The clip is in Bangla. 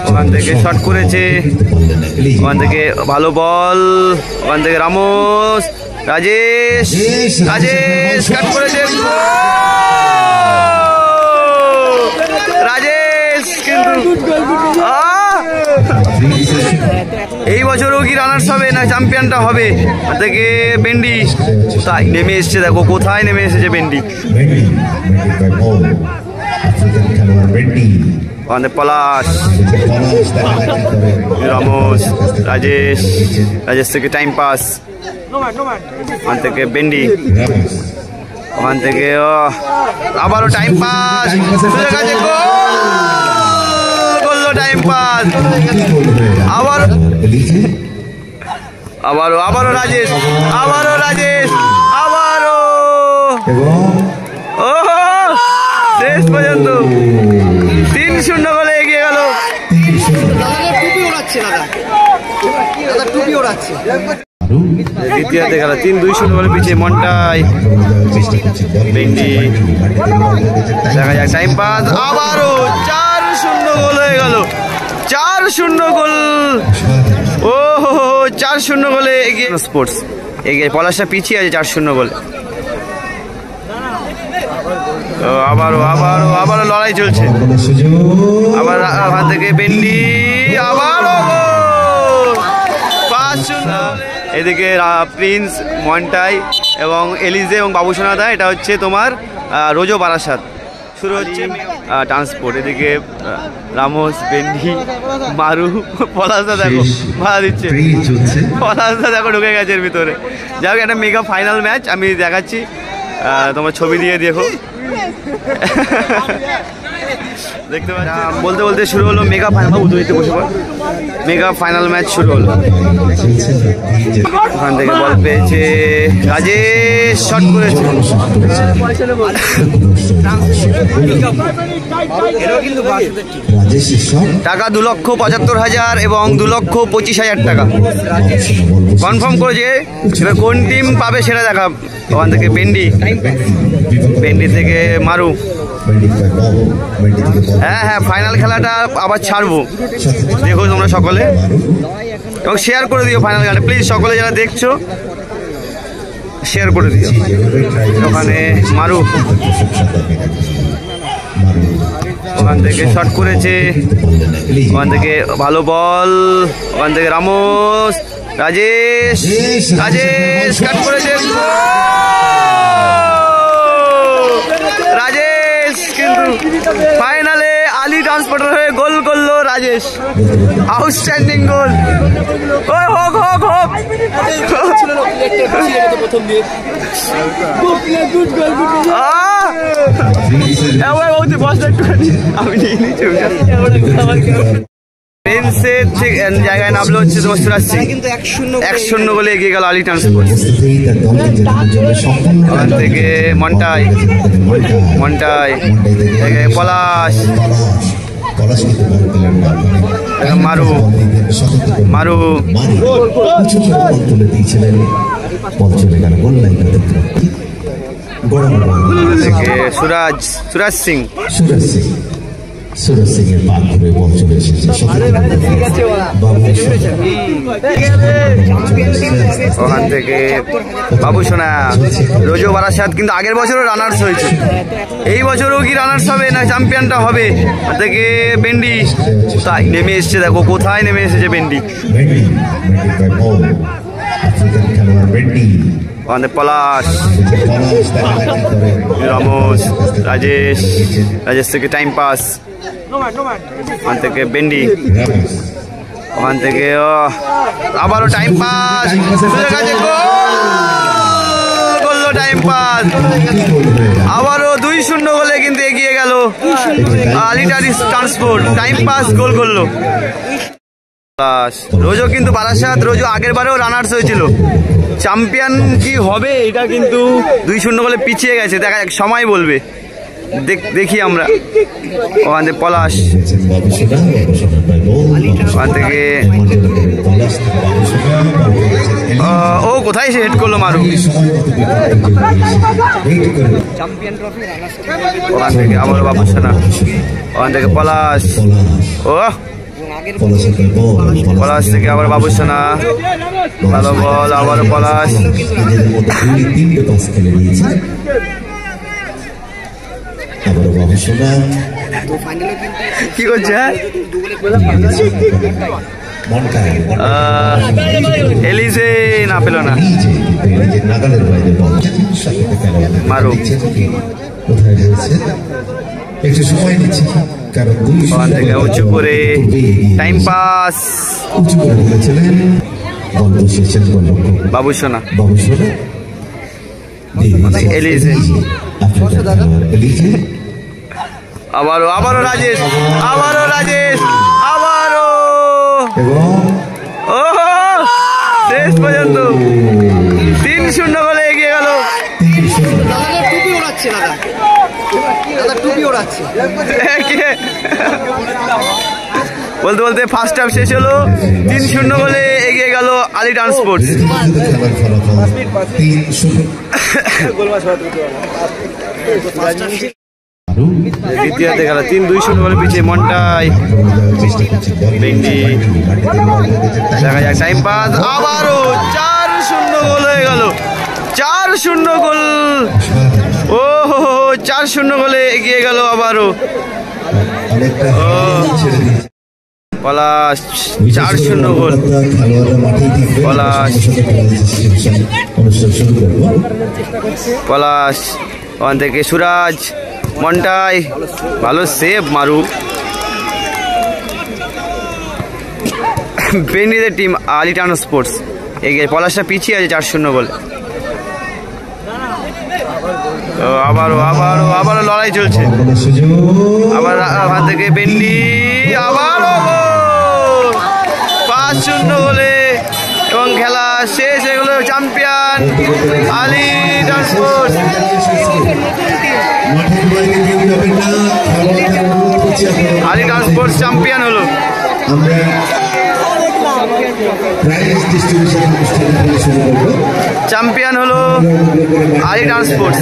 ওখান থেকে শট করেছে, ওখান থেকে ভালো বল, ওখান থেকে রামোস, রাজেশ রাজেশ কাট করেছে, রাজেশ কিন্তু এই বছরও কি রানার্স হবে না চ্যাম্পিয়নটা হবে। থেকে বেন্ডি তাই নেমে এসছে, দেখো কোথায় নেমে এসেছে বেন্ডি। পলাশ, রামোস, রাজেশ, রাজেশ থেকে টাইম পাস, ওখান থেকে বেন্ডি, ওখান থেকে আবারও টাইম পাস, করলো টাইম পাস, আবারও রাজেশ, আবারও রাজেশ, আবারও ও শেষ পর্যন্ত 3-0 গোলে এগিয়ে গেল। দ্বিতীয়ার্ধে খেলা 3-2 গোলে পিছিয়ে মন্টাই, বেন্ডি, দেখা যাক টাইম পাস, আবারও 4-0 গোল হয়ে গেল, 4-0 গোল, ও 4-0 গোলে এগিয়ে স্পোর্টস এগিয়ে। পলাশটা পিছিয়ে আছে 4-0 গোলে। আবারও লড়াই চলছে, আবার ওখান থেকে বেন্ডি, আবারও 5-0। এদিকে প্রিন্স, মন্টাই এবং এলিজে এবং বাবুসোনা দা, এটা হচ্ছে তোমার রোজো বারাসাত। শুরু হচ্ছে ট্রান্সপোর্ট। এদিকে রামোস, বেন্ডি, মারু, পলাশদা দেখো ভাড়া দিচ্ছে, পলাশদা দেখো ঢুকে গেছে এর ভিতরে। যাই হোক একটা মেগা ফাইনাল ম্যাচ আমি দেখাচ্ছি, তোমার ছবি দিয়ে দেখো। দেখতে পাচ্ছি বলতে বলতে শুরু হলো মেগা ফাইনাল, উদয়তে বসে পড়, মেগা ফাইনাল ম্যাচ শুরু হলো। ওখান থেকে বল পেয়েছে রাজেশ, শট করেছে, টাকা 2,75,000 এবং 2,25,000 টাকা কনফার্ম করেছে। এবার কোন টিম পাবে সেটা দেখা। ওখান থেকে বেন্ডি, বেন্ডি থেকে মারু। হ্যাঁ ফাইনাল খেলাটা আবার ছাড়বো, দেখো তোমরা সকলে এবং শেয়ার করে দিও ফাইনাল খেলাটা প্লিজ, সকলে যারা দেখছো শেয়ার করে দিও। ওখানে মারু, ওখান থেকে শট করেছে, ওখান থেকে ভালো বল, ওখান থেকে রামোস, রাজেশ রাজেশ কাট করেছে, রাজেশ কিন্তু ফাইনালে আলী ট্রান্সপোর্টার হয়ে গোল করলো রাজেশ, আউটস্ট্যান্ডিং গোল। হোক হোক হোক, আমি জায়গায় নামলো হচ্ছে তোমার সুরাজ সিং, 1-0 গোলে এগিয়ে গেল আলী ট্রান্সপোর্ট। ওখান থেকে মন্টাই, থেকে পলাশ, মারু, থেকে সুরাজ সিং, সুরজ সিং এর পা ধরে বল চলে এসেছে। ওখান থেকে বাবুসোনা, রোজো বারাসাত কিন্তু আগের বছরও রানার্স হয়েছে, এই বছরও কি রানার্স হবে না চ্যাম্পিয়নটা হবে। থেকে বেন্ডি তাই নেমে এসছে, দেখো কোথায় নেমে এসেছে বেন্ডি। ওখানে পলাশ, রামোস, রাজেশ থেকে টাইম পাস, ওখান থেকে বেন্ডি, ওখান থেকে আবারও টাইম পাস, করলো টাইম পাস, আবারও 2-0 গোলে কিন্তু এগিয়ে গেল আলী ট্রান্সপোর্ট, টাইম পাস গোল করলো। রোজো কিন্তু বারাসাত, রোজো আগের বারেও রানার্স হয়েছিল, চ্যাম্পিয়ন কি হবে এটা কিন্তু 2-0 গোলে পিছিয়ে গেছে, দেখা যাক সময় বলবে। দেখি আমরা। ওখান থেকে পলাশ, এসেছেন বাবুসোনা, বাবুসোনা প্রায় গোল। ওখান থেকে পলাশ থেকে বাবুসোনা, বল করেছেন এলিজে। ও কোথায় সে হেড করলো মারু। এই সময় মতো বিপদের জন্য এইট করে ওখান থেকে আবার বাবুসোনা, ওখান থেকে পলাশ, ও পলাশের প্রায় বল। পলাশ থেকে আবার বাবুসোনা, ভালো বল, আবার পলাশ। নিজেদের মধ্যে 2-3টে পাস খেলে নিয়েছে। আবারও বাবুসোনা কি করছে? মন্টাই এলিজে না পেল না। নিজের নাগালের বাইরে বল মারু। কোথায় রয়েছে, একটু সময় নিচ্ছে কারণ ওখান থেকে উঁচু করে টাইম পাস, উঁচু করে বলেছিলেন বল বসিয়েছেন গোলরক্ষক বাবুসোনা, বাবুসোনা। এলিজে, এলিজে আবারও রাজেশ, আবারও এবং ও শেষ পর্যন্ত 3-0 গোলে এগিয়ে গেল। বলতে বলতে ফার্স্ট হাফ শেষ হলো, 3-0 গোলে এগিয়ে গেল আলী ট্রান্সপোর্টস। খেলার ফলাফল 3-0। দ্বিতীয়ার্ধে খেলা 3-2 গোলে পিছিয়ে মন্টাই, ভেন্ডি। দেখা যাক টাইম পাস, আবারও 4-0 গোল হয়ে গেল। 4-0 গোল, ও 4-0 গোলে এগিয়ে গেল আবারও। পলাশ 4-0 গোল, পলাশ, পলাশ। ওখান থেকে সুরাজ, মন্টাই, ভালো সেভ মারু। বেনিদের টিম আলী ট্রান্সপোর্টস এগিয়ে, পলাশটা পিছিয়ে আছে 4-0 গোলে। আবারও লড়াই চলছে। আবার ওখান থেকে বেন্ডি, আবারও 5-0 গোলে এবং খেলা শেষ হয়ে গেল। Champion Ali transports. Ali transports champion হলো। চ্যাম্পিয়ন হলো আলী ট্রান্সপোর্টস।